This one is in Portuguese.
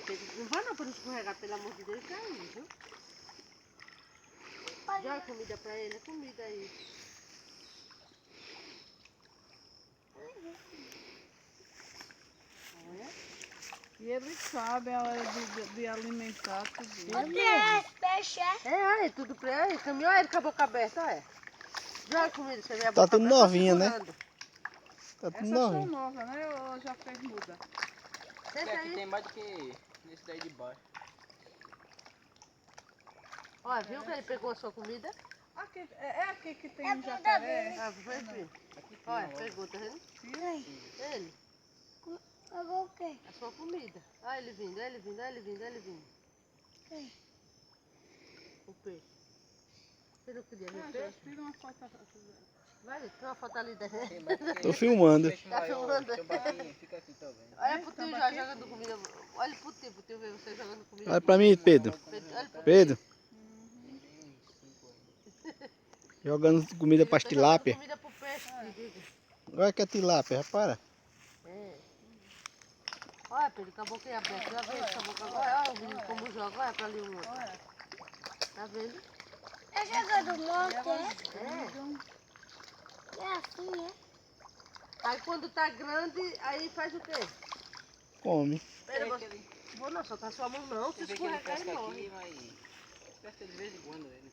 Não vai não para não escorregar, pelo amor de Deus, cair, viu? Joga comida pra ele, comida aí. Olha. E ele sabe a hora de alimentar tudo. Onde é esse peixe? É tudo pra ele. Caminhou ele com a boca aberta, olha. Joga comida, você vê a boca Tá tudo aberta, novinha, né? segurando. Tá tudo Essas são novinho. novas, né? Ou já fez muda? Senta Aqui aí. tem mais do que nesse daí de baixo. Olha, viu que ele pegou a sua comida? Aqui, é aqui que tem É um a comida jacaré. dele. Ah, foi filho. Aqui tem Olha, uma pegou, tá vendo? Ele, Pegou o quê? a sua comida. Olha ele vindo, olha ele vindo, olha ele vindo, olha ele vindo. Quem? O peixe. Você não queria ver o Ah, peixe? Jorge, tira uma foto. Vai, tem uma foto ali da Tem mais do que Tô filmando. peixe maior. filmando. Seu baquinho, fica aqui, tá vendo? Olha pro tio Tamo já aqui. jogando comida. Olha pro tio ver você jogando comida. Olha pra mim, Pedro. Olha pro Pedro, Tem bem uns 5 aí. jogando comida tio, pra tá jogando tilápia. comida pro peixe, diga. Olha que é tilápia, repara. É. Olha, Pedro, com a boca aberta. Já vê com a boca aberta. Olha o menino como joga. Olha pra ali o outro. Olha. Tá vendo? É jogando monte, é? É. É assim, é? Aí quando tá grande, aí faz o quê? Come. Pera, você... Vou não soltar sua mão não, se Você vê que ele escorregar ele pesca morre. aqui, mas pesca de vez em quando ele.